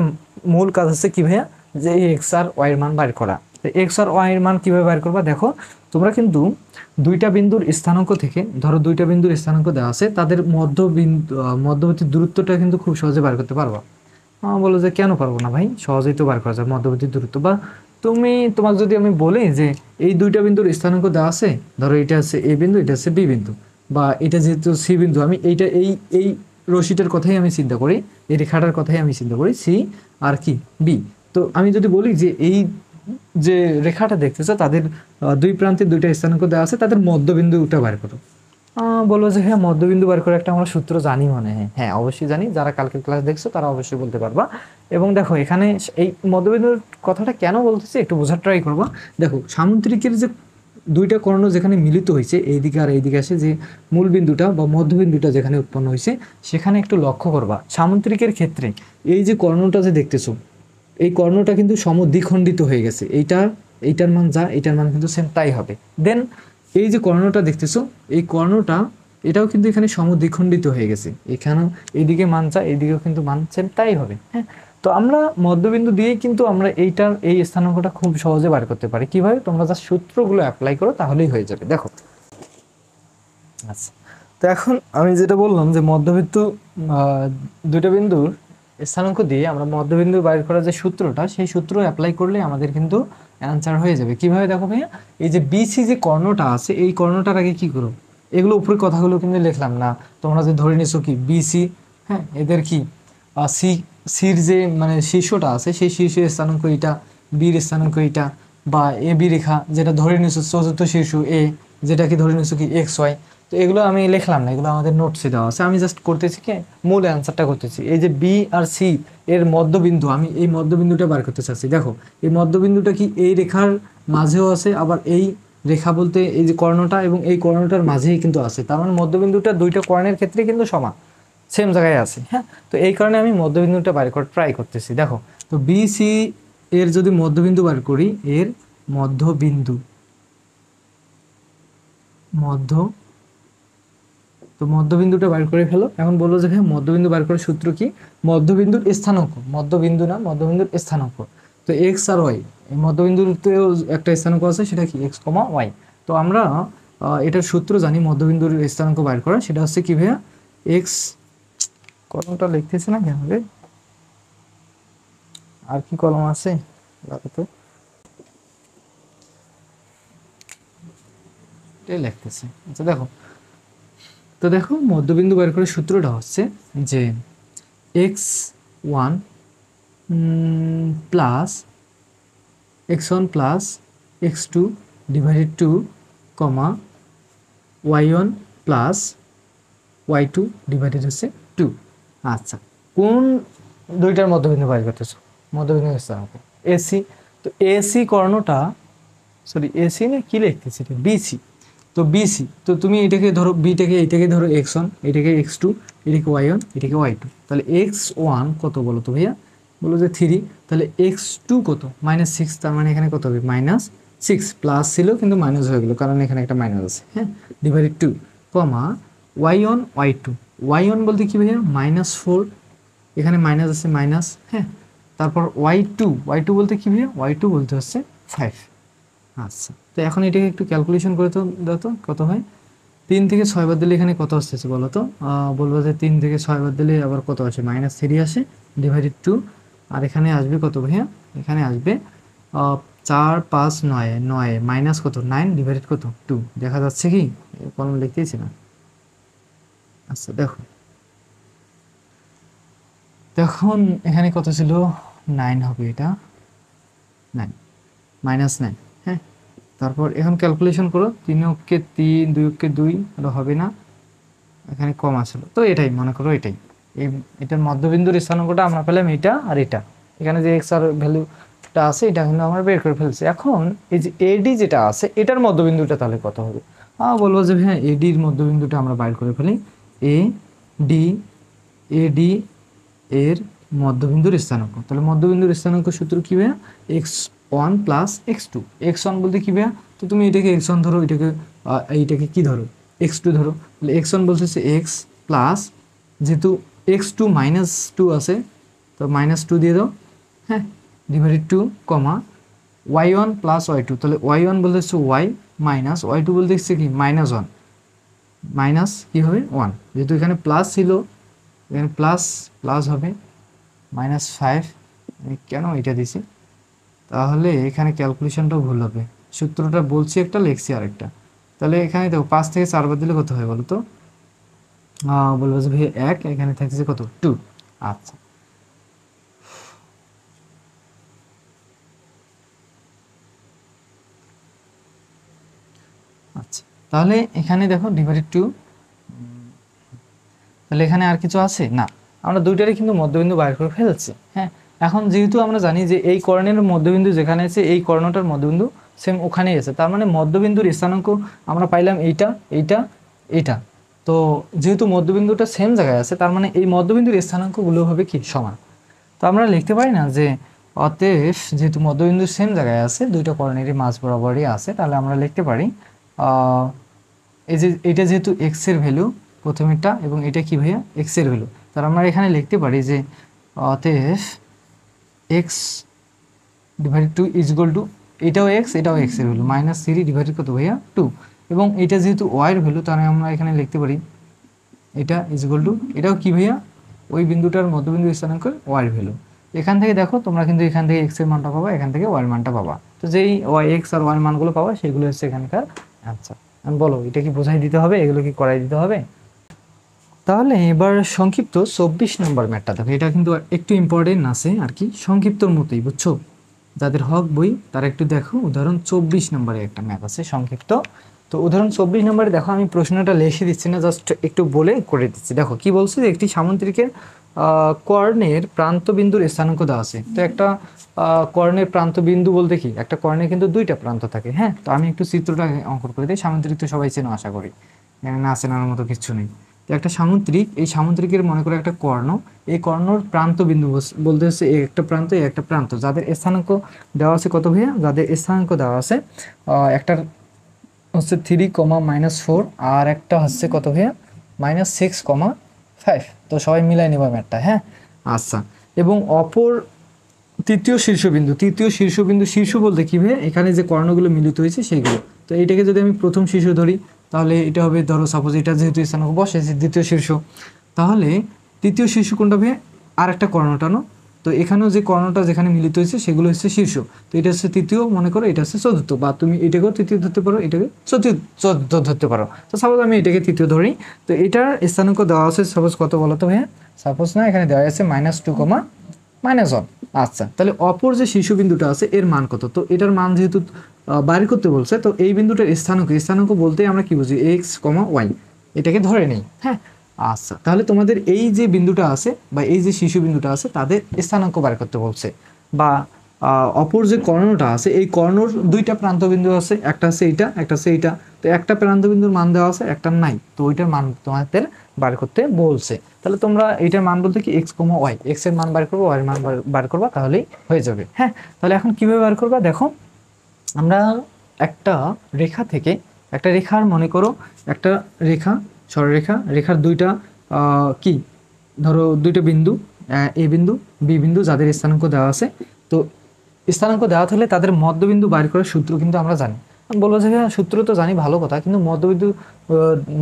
মূল কাজ হচ্ছে কি ভাইয়া, যে এই x আর y এর মান বাইর করা। তো x আর y এর মান কিভাবে বাইর করবা? দেখো তোমরা কিন্তু দুইটা বিন্দুর স্থানাঙ্ক থেকে, ধরো দুইটা বিন্দুর স্থানাঙ্ক দেওয়া আছে, তাদের মধ্যবর্তী দূরত্বটা কিন্তু খুব সহজে বাইর করতে পারবা। বলো যে কেন পারবো না ভাই, সহজেই তো বার করা যায় মধ্যবর্তী দূরত্ব। বা তোমাকে যদি আমি বলি যে এই দুইটা বিন্দুর স্থানাঙ্ক দেওয়া আছে, ধরো এটা হচ্ছে এ বিন্দু, এটা হচ্ছে বি বিন্দু, বা এটা যেহেতু সি বিন্দু, আমি এইটা এই রশিটার কথাই আমি চিন্তা করি, এই রেখাটার কথাই আমি চিন্তা করি, সি আর কি বি। তো আমি যদি বলি যে এই যে রেখাটা দেখতেছো তাদের দুই প্রান্তে দুইটা স্থানাঙ্ক দেওয়া আছে, তাদের মধ্যবিন্দুটা বার করো। বলবো যে হ্যাঁ, মধ্যবিন্দু বার করে একটা আমরা সূত্র জানি মনে হয়। হ্যাঁ অবশ্যই জানি, যারা কালকের ক্লাস দেখছো তারা অবশ্যই বলতে পারবা। এবং দেখো এখানে এই মধ্যবিন্দুর কথাটা কেন বলতেছি একটু বোঝার ট্রাই করবা। দেখো সামুদ্রিকের যে দুইটা কর্ণ যেখানে মিলিত হয়েছে, এইদিকে আর এইদিকে আসে যে মূল বিন্দুটা বা মধ্যবিন্দুটা যেখানে উৎপন্ন হয়েছে, সেখানে একটু লক্ষ্য করবা। সামুদ্রিকের ক্ষেত্রে এই যে কর্ণটা যে দেখতেছো, এই কর্ণটা কিন্তু সমদ্বিখণ্ডিত হয়ে গেছে, এইটার মান যা, এইটার মান কিন্তু সেম তাই হবে। দেন এই যে কর্ণটা দেখতেছো, এই কর্ণটা এটাও কিন্তু এখানে সমদ্বিখণ্ডিত হয়ে গেছে, এখানেও এইদিকে মান যা, এইদিকেও কিন্তু মান সেম তাই হবে। হ্যাঁ, তো আমরা মধ্যবিন্দু দিয়েই কিন্তু আমরা এই স্থানাঙ্কটা খুব সহজে বার করতে পারি। কিভাবে? তোমরা যা সূত্রগুলো অ্যাপ্লাই করো তাহলেই হয়ে যাবে। দেখো আচ্ছা, তো এখন আমি যেটা বললাম যে মধ্যবিন্দু দুইটা বিন্দুর স্থানাঙ্ক দিয়ে আমরা মধ্যবিন্দু বাইর করার যে সূত্রটা, সেই সূত্র অ্যাপ্লাই করলে আমাদের কিন্তু অ্যান্সার হয়ে যাবে। কিভাবে? দেখো ভাইয়া, এই যে বিসি যে কর্ণটা আছে, এই কর্ণটার আগে কি করো, এগুলো উপরের কথাগুলো কিন্তু লিখলাম না, তোমরা যে ধরে নিছো কি বিসি, হ্যাঁ, এদের কি সির যে মানে শীর্ষটা আছে, সেই শীর্ষের স্থানাঙ্ক এইটা, বির স্থানাঙ্ক এইটা, বা এ বি রেখা যেটা ধরে নিছো চতুর্থ শীর্ষ এ, যেটাকে ধরে নিছো কি XY। তো এগুলো আমি লিখলাম না, এগুলো আমাদের নোটসে দেওয়া আছে। আমি জাস্ট করতেছি কি, মূল অ্যান্সারটা করতেছি। এই যে বি আর সি এর মধ্যবিন্দু, আমি এই মধ্যবিন্দুটা বার করতে চাচ্ছি। দেখো এই মধ্যবিন্দুটা কি এই রেখার মাঝেও আছে, আবার এই রেখা বলতে এই যে কর্ণটা এবং এই কর্ণটার মাঝেই কিন্তু আছে। তার মানে মধ্যবিন্দুটা দুইটা কর্ণের ক্ষেত্রে কিন্তু সমান। সেম জায়গায় আছে। হ্যাঁ, তো এই কারণে আমি মধ্যবিন্দুটা বাইর করে ট্রাই করতেছি। দেখো, তো বিসি এর যদি মধ্যবিন্দু বার করি, এর মধ্যবিন্দু মধ্য তো মধ্যবিন্দুটা বার করে ফেলো। এখন বলবো যে ভাই মধ্যবিন্দু বার করার সূত্র কি? মধ্যবিন্দুর স্থানাঙ্ক, মধ্যবিন্দু না, মধ্যবিন্দুর স্থানাঙ্ক। তো এক্স আর ওয়াই, এই মধ্যবিন্দুতেও একটা স্থানাঙ্ক আছে, সেটা কি এক্স কমা ওয়াই। তো আমরা এটার সূত্র জানি মধ্যবিন্দুর স্থানাঙ্ক বার করা, সেটা হচ্ছে কি ভাইয়া, এক্স, কলমটা লিখতেছে না কেন রে, আর কি কলম আছে তো এটাই লিখতেছে। আচ্ছা দেখো, তো দেখো মধ্যবিন্দু বের করার সূত্রটা হচ্ছে যে x one plus x one plus x two divided two কমা y one plus y two divided হচ্ছে টু। আচ্ছা, কোন দুইটার মধ্যবিন্দু বের করতেছো? মধ্যবিন্দু স্থানাঙ্ক এসি। তো এসি কর্ণটা, সরি এসি না কি লিখতেছি, বিসি। তো বিসি, তো তুমি এটাকে ধরো, বিটাকে এইটাকে ধরো এক্স ওয়ান, এটাকে এক্স টু, এটাকে ওয়াই ওয়ান, এটাকে ওয়াই টু। তাহলে এক্স ওয়ান কত বলো তো ভাইয়া? বলো যে 3। তাহলে এক্স টু কত? -6। তার মানে এখানে কত হবে? -6। প্লাস ছিল কিন্তু মাইনাস হয়ে গেলো, কারণ এখানে একটা মাইনাস আছে। হ্যাঁ, ডিভাইডেড টু কমা y one y two. Y one বলতে কি ভাইয়া? -4, এখানে মাইনাস আছে, মাইনাস। হ্যাঁ, তারপর ওয়াই টু, ওয়াই টু বলতে কি ভাইয়া? ওয়াই টু বলতে হচ্ছে 5। আচ্ছা, তো এখন এটাকে একটু ক্যালকুলেশন করে তো দাও তো কত হয়। 3 থেকে 6 বাদ দিলে এখানে কত আসতেছে বলো তো? বলবো যে 3 থেকে 6 বাদ দিলে আবার কত আসে? -3 আসে, ডিভাইডেড টু। আর এখানে আসবে কত ভাইয়া? এখানে আসবে 4 5 9, 9 মাইনাস কত? 9 ডিভাইডেড কত? 2। দেখা যাচ্ছে কি? কলম লিখতেইছি না। আচ্ছা দেখো, তখন এখানে কত ছিল? 9 হবে, এটা 9 -9। হ্যাঁ, তারপর এখন ক্যালকুলেশন করো, 3 অক্ষে 3, 2 অক্ষে 2, এটা হবে না, এখানে কম আসলো। তো এটাই মনে করো, এটাই এই এটার মধ্যবিন্দুর স্থানাঙ্কটা আমরা পেলাম এটা আর এটা। এখানে যে এক্স আর ভ্যালুটা আছে এটা কিন্তু আমরা বের করে ফেলছি। এখন এই যে এডি যেটা আছে, এটার মধ্যবিন্দুটা তাহলে কত হবে? বলবো যে হ্যাঁ, এডির মধ্যবিন্দুটা আমরা বাইর করে ফেলি। এডি এর মধ্যবিন্দুর স্থানাঙ্ক, তাহলে মধ্যবিন্দুর স্থানাঙ্ক সূত্র কি ভাইয়া? X one plus x two. X one বলতে কি ভাইয়া? তো তুমি এটাকে এক্স ওয়ান ধরো, এটাকে এইটাকে কি ধরো? এক্স টু ধরো। তাহলে এক্স ওয়ান বলতেছে এক্স প্লাস, যেহেতু এক্স টু -2 আছে, তো -2 দিয়ে দাও। হ্যাঁ, ডিভাইডেড টু কমা y one plus y two. তাহলে ওয়াই ওয়ান বলতেছে ওয়াই মাইনাস ওয়াই টু বলতেছে কি? -1, মাইনাস কি হবে? 1। যেহেতু এখানে প্লাস ছিল, এখানে প্লাস প্লাস হবে, -5। আমি কেন এটা দিছি? তাহলে এখানে ক্যালকুলেশনটাও ভুল হবে। সূত্রটা বলছি একটা, লিখছি আরেকটা। তাহলে এখানে দেখো 5 থেকে 4 বাদ দিলে কত হয় বলো তো? বলবো যে ভাই 1, এখানে থাকছে কত? 2। আচ্ছা, আচ্ছা, তাহলে এখানে দেখো ডিভাইডেড টু। তাহলে এখানে আর কিছু আছে না, আমরা দুইটারই কিন্তু মধ্যবিন্দু বাইর করে ফেলছি। হ্যাঁ, এখন যেহেতু আমরা জানি যে এই কর্ণের মধ্যবিন্দু যেখানে আছে, এই কর্ণটার মধ্যবিন্দু সেম ওখানেই আছে, তার মানে মধ্যবিন্দুর স্থানাঙ্ক আমরা পাইলাম এইটা, এইটা, এইটা। তো যেহেতু মধ্যবিন্দুটা সেম জায়গায় আছে, তার মানে এই মধ্যবিন্দুর স্থানাঙ্কগুলো হবে কি? সমান। তো আমরা লিখতে পারি না যে অতএব যেহেতু মধ্যবিন্দু সেম জায়গায় আছে, দুইটা কর্ণেরই মাঝ বরাবরই আছে, তাহলে আমরা লিখতে পারি এই যে এটা যেহেতু এক্স এর ভ্যালু প্রথমেরটা, এবং এটা কি ভাইয়া? এক্স এর ভ্যালু। তার আমরা এখানে লিখতে পারি যে অতএব x divided two is equal to, এটাও এক্স, এটাও এক্স এর ভ্যালু, -3 ডিভাইডেড কত ভাইয়া? 2। এবং এটা যেহেতু ওয়াই এর ভ্যালু, তাহলে আমরা এখানে লিখতে পারি এটা ইজ ইকুয়াল টু, এটাও কি ভাইয়া? ওই বিন্দুটার মধ্যবিন্দু স্থানাঙ্ক ওয়াই এর ভ্যালু। এখান থেকে দেখো তোমরা কিন্তু এখান থেকে এক্স এর মানটা পাবা, এখান থেকে ওয়াই এর মানটা পাবা। তো যেই ওয়াই এক্স আর ওয়াই এর মানগুলো পাবা, সেগুলো হচ্ছে এখানকার আনসার। বলো, এটা কি বোঝাই দিতে হবে? এগুলো কি করাই দিতে হবে? তাহলে এবার সংক্ষিপ্ত 24 নম্বর ম্যাথটা দেখো, এটা কিন্তু একটু ইম্পর্টেন্ট আছে আর কি, সংক্ষিপ্তর মতোই, বুঝছো? যাদের হক বই তারা একটু দেখো, উদাহরণ 24 নম্বরে একটা ম্যাথ আছে সংক্ষিপ্ত। তো উদাহরণ 24 নম্বরে দেখো, আমি প্রশ্নটা লিখে দিচ্ছি না, জাস্ট একটু বলে করে দিচ্ছি। দেখো কি বলছে, যে একটি সামুদ্রিকের কর্ণের প্রান্তবিন্দুর স্থানাঙ্ক দেওয়া আছে। তো একটা কর্ণের প্রান্তবিন্দু বলতে কি, একটা কর্ণের কিন্তু দুইটা প্রান্ত থাকে। হ্যাঁ, তো আমি একটু চিত্রটা অঙ্কন করে দিই। সামুদ্রিক তো সবাই চেনো আশা করি, না চেনার মতো কিছু নেই। তো একটা সামুদ্রিক, এই সামুদ্রিকের মনে করো একটা কর্ণ, এই কর্ণর প্রান্ত বিন্দু বলতে হচ্ছে এই একটা প্রান্ত, এই একটা প্রান্ত, যাদের স্থানাঙ্ক দেওয়া আছে কত ভাইয়া, যাদের স্থানাঙ্ক দেওয়া আছে একটার হচ্ছে 3,-4 আর একটা হচ্ছে কত ভাইয়া -6,5। তো সবাই মিলাই নেবা ম্যাথটা, হ্যাঁ। আচ্ছা, এবং অপর তৃতীয় শীর্ষবিন্দু, শীর্ষ বলতে কি ভাইয়া, এখানে যে কর্ণগুলো মিলিত হয়েছে সেইগুলো। তো এইটাকে যদি আমি প্রথম শীর্ষ ধরি তাহলে এটা হবে, ধরো সাপোজ এটা যেহেতু স্থানাঙ্ক বসেছে দ্বিতীয় শীর্ষ, তাহলে তৃতীয় শীর্ষ কোনটা ভাইয়া, আর একটা কর্ণ টানো। তো এখানেও যে কর্ণটা যেখানে মিলিত হয়েছে সেগুলো হচ্ছে শীর্ষ। তো এটা হচ্ছে তৃতীয়, মনে করো এটা হচ্ছে চতুর্থ, বা তুমি এটাকেও তৃতীয় ধরতে পারো, এটাকে চতুর্থ ধরতে পারো। তো সাপোজ আমি এটাকে তৃতীয় ধরি, তো এটার স্থানাঙ্ক দেওয়া আছে সাপোজ কত বলো তো ভাইয়া, সাপোজ না এখানে দেওয়া আছে -2,-1। আচ্ছা, তাহলে অপর যে শীর্ষবিন্দুটা আছে এর মান কত, তো এটার মান যেহেতু বাইর করতে বলছে, তো এই বিন্দুটার স্থানাঙ্ক বলতে আমরা কি বুঝি, x,y, এটাকে ধরে নেই, হ্যাঁ। আচ্ছা, তাহলে তোমাদের এই যে বিন্দুটা আছে বা এই যে শীর্ষবিন্দুটা আছে তাদের স্থানাঙ্ক বার করতে বলছে, বা অপর যে কর্ণটা আছে এই কর্ণর দুইটা প্রান্তবিন্দু আছে, একটা আছে এইটা, একটা আছে এইটা। তো একটা প্রান্তবিন্দুর মান দেওয়া আছে, একটা নাই, তো ওইটার মান তোমাদের বার করতে বলছে। তাহলে তোমরা এইটার মান বলতে কি x,y, x এর মান বার করবো, y এর মান বার করবা, তাহলেই হয়ে যাবে, হ্যাঁ। তাহলে এখন কিভাবে বার করবা, দেখো আমরা একটা রেখা থেকে, একটা রেখার মনে করো একটা রেখা, সরলরেখা, রেখার দুইটা কি ধরো দুইটা বিন্দু, এ বিন্দু বি বিন্দু, যাদের স্থানাঙ্ক দেওয়া আছে। তো স্থানাঙ্ক দেওয়া থাকলে তাদের মধ্যবিন্দু বাইর করার সূত্র কিন্তু আমরা জানি। বলবো যে হ্যাঁ সূত্র তো জানি, ভালো কথা, কিন্তু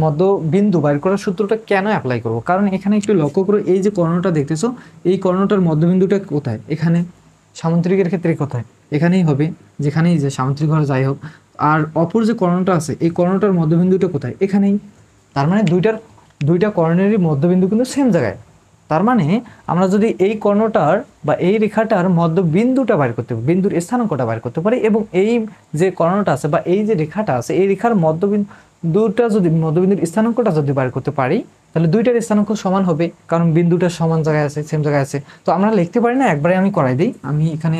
মধ্যবিন্দু বাইর করার সূত্রটা কেন অ্যাপ্লাই করব, কারণ এখানে একটু লক্ষ্য করো, এই যে কর্ণটা দেখতেছো এই কর্ণটার মধ্যবিন্দুটা কোথায়, এখানে। সামুদ্রিকের ক্ষেত্রে কোথায়, এখানেই হবে, যেখানেই যে সামুদ্রিক ঘর যাই হোক। আর অপর যে কর্ণটা আছে এই কর্ণটার মধ্যবিন্দুটা কোথায়, এখানেই। তার মানে দুইটা কর্ণেরই মধ্যবিন্দু কিন্তু সেম জায়গায়। তার মানে আমরা যদি এই কর্ণটার বা এই রেখাটার মধ্যবিন্দুটা বাইর করতে পারি, বিন্দুর স্থানাঙ্কটা বাইর করতে পারি, এবং এই যে কর্ণটা আছে বা এই যে রেখাটা আছে এই রেখার মধ্যবিন্দুর স্থানাঙ্কটা যদি বাইর করতে পারি, তাহলে দুইটার স্থানাঙ্ক সমান হবে, কারণ বিন্দুটা সমান জায়গায় আছে, সেম জায়গায় আছে। তো আমরা লিখতে পারি না, একবারে আমি করাই দিই। আমি এখানে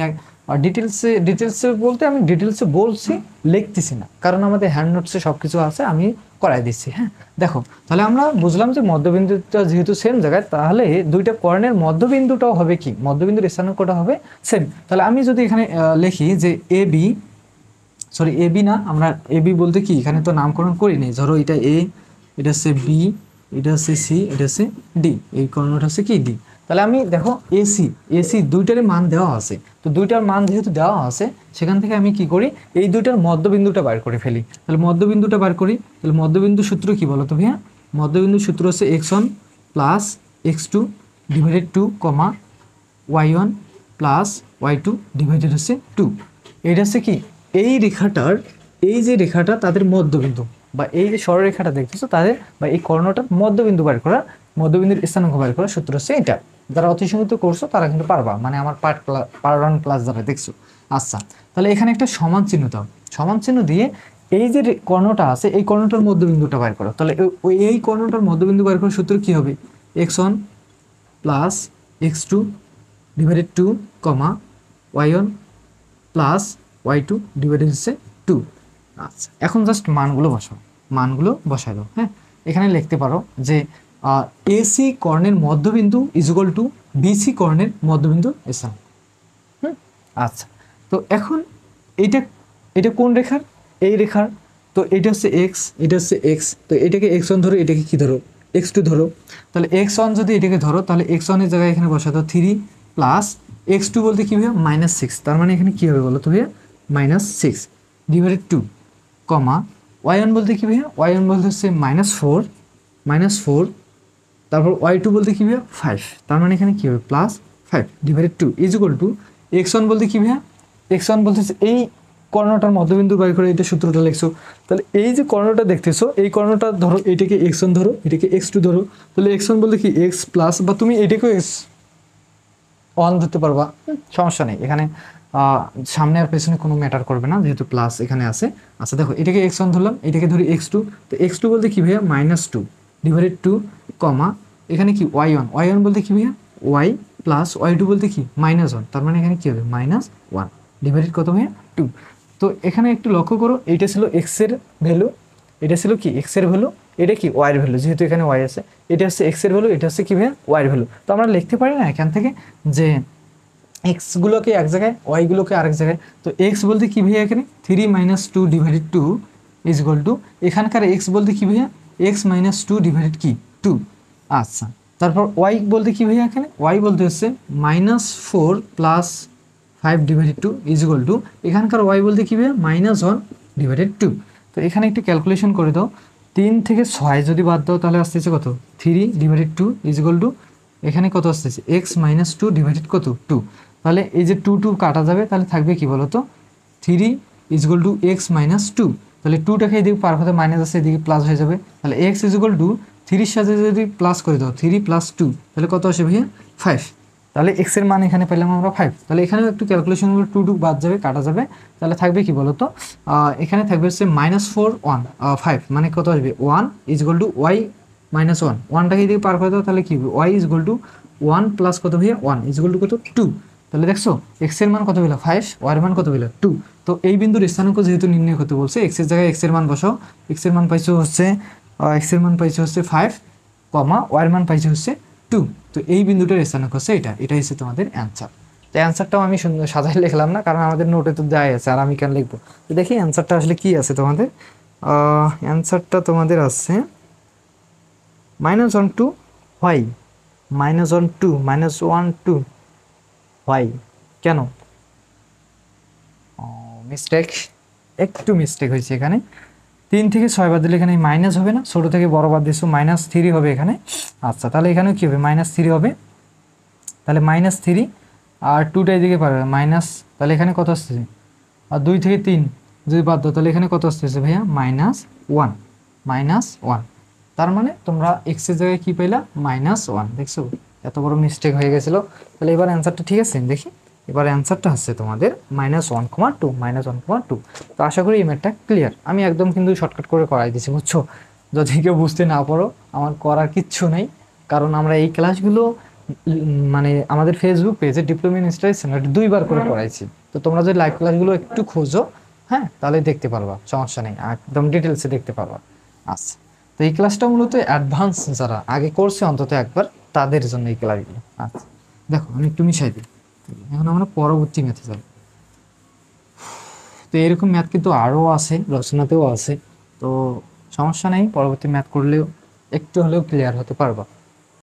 ডিটেলসে বলতে আমি ডিটেলসে বলছি, লিখতেছি না, কারণ আমাদের হ্যান্ড নোটসে সব কিছু আছে, আমি করাই দিচ্ছি, হ্যাঁ। দেখো, তাহলে আমরা বুঝলাম যে মধ্যবিন্দুটা যেহেতু সেম জায়গায়, তাহলে দুইটা কর্ণের মধ্যবিন্দুটাও হবে কি, মধ্যবিন্দুর স্থানাঙ্কটা হবে সেম। তাহলে আমি যদি এখানে লিখি যে এ বি না, আমরা এ বি বলতে কি এখানে তো নামকরণ করিনি, ধরো এটা এ, এটা হচ্ছে বি, এটা হচ্ছে সি, এটা হচ্ছে ডি, এই কর্ণটা হচ্ছে কি ডি। তাহলে আমি দেখো এসি দুইটারই মান দেওয়া আছে, তো দুইটার মান যেহেতু দেওয়া আছে সেখান থেকে আমি কি করি, এই দুইটার মধ্যবিন্দুটা বার করে ফেলি। তাহলে মধ্যবিন্দুটা বার করি, তাহলে মধ্যবিন্দু সূত্র কি বলো তো ভাইয়া, মধ্যবিন্দু সূত্র হচ্ছে x1 plus x2 divided 2, y1 plus y2 divided হচ্ছে 2। এটা হচ্ছে কি এই রেখাটার, এই যে রেখাটা তাদের মধ্যবিন্দু, বা এই যে সরলরেখাটা দেখতেছো তাদের, বা এই কর্ণটার মধ্যবিন্দু বার করা, মধ্যবিন্দুর স্থানাঙ্ক বার করার সূত্র হচ্ছে এটা। যারা অতিসীমিত করছো তারা কিন্তু পারবা, মানে আমার পার্ট 1 ক্লাস যারা দেখছো। আচ্ছা, তাহলে এখানে একটা সমান চিহ্ন দাও, সমান চিহ্ন দিয়ে এই যে কর্ণটা আছে এই কর্ণটার মধ্যবিন্দুটা বার করো। তাহলে এই কর্ণটার মধ্যবিন্দু বার করার সূত্র কি হবে, x1 plus x2 divided 2, y1 plus y2 divided হচ্ছে 2। আচ্ছা, এখন জাস্ট মানগুলো বসাই দাও, হ্যাঁ। এখানে লিখতে পারো যে এসি কর্ণের মধ্যবিন্দু ইজুয়াল টু বিসি কর্ণের মধ্যবিন্দু স্থান। আচ্ছা, তো এখন এটা এটা কোন রেখার, এই রেখার। তো এটা হচ্ছে এক্স, এটা হচ্ছে এক্স, তো এটাকে x1 ধরো, এটাকে কি ধরো x2 ধরো। তাহলে x1 যদি এটাকে ধরো, তাহলে x1 এর জায়গায় এখানে বসাতো 3 প্লাস x2 বলতে কি হবে -6, তার মানে এখানে কি হবে বলো তো ভাইয়া, -6 ডিভাইডেড 2, y1 বলতে কি ভাইয়া, y1 বলতে হচ্ছে -4, তারপর y2 বলতে কি ভাইয়া 5, তার মানে এখানে কি হবে +5 divided 2 is equal two x1 বলতে কি ভাইয়া, x1 বলতে এই কর্ণটার মধ্যবিন্দু বাইর করে এটা সূত্রটা লিখছো। তাহলে এই যে কর্ণটা দেখতেছো এই কর্ণটা ধরো, এটাকে x1 ধরো, এটাকে x2 ধরো। তাহলে x1 বলতে কি x প্লাস, বা তুমি এটাকেও x1 ধরতে পারবা, সমস্যা নেই এখানে, সামনে আর পেছনে কোনো ম্যাটার করবে না যেহেতু প্লাস এখানে আছে। আচ্ছা দেখো, এটাকে x1 ধরলাম, এটাকে ধরি x2, তো x2 বলতে কি ভাইয়া -2 ডিভাইডেড 2, এখানে কি y1 বলতে কি ভাইয়া y প্লাস y2 বলতে কি -1, তার মানে এখানে কি হবে -1 ডিভাইডেড কত ভাইয়া 2। তো এখানে একটু লক্ষ্য করো, এইটা ছিল x এর ভ্যালু, এটা ছিল কি এক্স এর ভ্যালু, এটা কি ওয়াই এর ভ্যালু, যেহেতু এখানে ওয়াই আছে, এটা হচ্ছে এক্স এর ভ্যালু, এটা হচ্ছে কি ভাইয়া ওয়াই এর ভ্যালু। তো আমরা লিখতে পারি না এখান থেকে যে এক্স গুলোকে এক জায়গায় ওয়াই গুলোকে আরেক জায়গায়। তো এক্স বলতে কি ভাইয়া এখানে 3 - 2 ডিভাইডেড 2 ইজ ইকুয়াল টু, এখানকার এক্স বলতে কি ভাইয়া এক্স - 2 ডিভাইডেড কি 2। আচ্ছা, তারপর ওয়াই বলতে কি ভাইয়া এখানে ওয়াই বলতে হচ্ছে -4 + 5 ডিভাইডেড 2 ইজ ইকুয়াল টু, এখানকার ওয়াই বলতে কি ভাইয়া -1 ডিভাইডেড 2। তো এখানে একটু ক্যালকুলেশন করে দাও, 3 থেকে 6 যদি বাদ দাও তাহলে আসতেছে কত 3 ডিভাইডেড 2 ইজ ইকুয়াল টু, এখানে কত আসতেছে এক্স - 2 ডিভাইডেড কত 2। তাহলে এই যে 2 2 কাটা যাবে, তাহলে থাকবে কি বলতো 3 ইজ ইকুয়াল টু এক্স - 2। তাহলে 2টাকে এদিকে পার হতে মাইনাস আছে, এদিকে প্লাস হয়ে যাবে। তাহলে এক্স ইজ ইকুয়াল টু 3 সাথে যদি প্লাস করে দাও 3 + 2, তাহলে কত আসে ভাইয়া 5। তাহলে এক্স এর মান এখানে পেলাম আমরা 5। তাহলে এখানেও একটু ক্যালকুলেশন করে 2 2 বাদ যাবে, কাটা যাবে। তাহলে থাকবে কি বলতো এখানে থাকবে হচ্ছে -4 1 5, মানে কত আসবে 1 ইজ ইকুয়াল টু ওয়াই -1। 1টাকে এদিকে পার করে দাও, তাহলে কি হবে y is equal to 1 plus কত ভাইয়া 1 ইজ ইকুয়াল টু কত 2। তাহলে দেখছো এক্স এর মান কত হলো 5, ওয়াই এর মান কত হলো 2। তো এই বিন্দুর স্থানাঙ্ক যেহেতু নির্ণয় করতে বলছে, এক্স এর জায়গায় এক্স এর মান বসাও। এক্স এর মান পাইছো হচ্ছে 5, ওয়াই এর মান পাইছো হচ্ছে 2। তো এই বিন্দুটার স্থানাঙ্ক হচ্ছে এটাই হচ্ছে তোমাদের অ্যান্সার। তো অ্যান্সারটাও আমি সুন্দর সাজাই লিখলাম না, কারণ আমাদের নোটে তো দেওয়াই আছে, আর আমি কেন লিখবো। তো দেখি অ্যান্সারটা আসলে কি আছে তোমাদের। অ্যান্সারটা তোমাদের আছে -1 2 হোয়াই, -1 2 -1 2 হোয়াই। কেন মিস্টেক, একটু মিস্টেক হয়েছে এখানে। 3 থেকে 6 বাদ দিলে এখানে মাইনাস হবে না, ছোটো থেকে বড় বাদ দিচ্ছ -3 হবে এখানে। আচ্ছা, তাহলে এখানেও কী হবে -3 হবে। তাহলে -3 আর 2টা এদিকে পারবে মাইনাস, তাহলে এখানে কত আসতেছে, আর 2 থেকে 3 যদি বাদ দাও তাহলে এখানে কত আসতেছে ভাইয়া -1। তার মানে তোমরা এক্স এর জায়গায় কি পাইলা -1। দেখছো এত বড় মিস্টেক হয়ে গেছিলো। তাহলে এবার অ্যান্সারটা ঠিক আছে, দেখি এবার অ্যান্সারটা হচ্ছে তোমাদের -1,2 -1,2। তো আশা করি এই ম্যাথটা ক্লিয়ার। আমি একদম কিন্তু শর্টকাট করে করাই দিয়েছি, বুঝছো। যদি কেউ বুঝতে না পারো আমার করার কিচ্ছু নেই, কারণ আমরা এই ক্লাসগুলো মানে আমাদের ফেসবুক পেজে ডিপ্লোমা ইন স্টাডিজ সেন্টার 2বার করে করাইছি। তো তোমরা যদি লাইভ ক্লাসগুলো একটু খোঁজো, হ্যাঁ, তাহলে দেখতে পারবা, সমস্যা নেই, একদম ডিটেলসে দেখতে পারবা। আচ্ছা, তো এই ক্লাসটা মূলত অ্যাডভান্স যারা আগে করছে অন্তত একবার, তাদের জন্য এই ক্লাসগুলো। আচ্ছা দেখো, আমি একটু মিশাই দিই। এখন আমরা পরবর্তী ম্যাথে যাব। তো এরকম ম্যাথ কিন্তু আরও আছে, রচনাতেও আছে। তো সমস্যা নেই, পরবর্তী ম্যাথ করলেও একটু হলেও ক্লিয়ার হতে পারবা।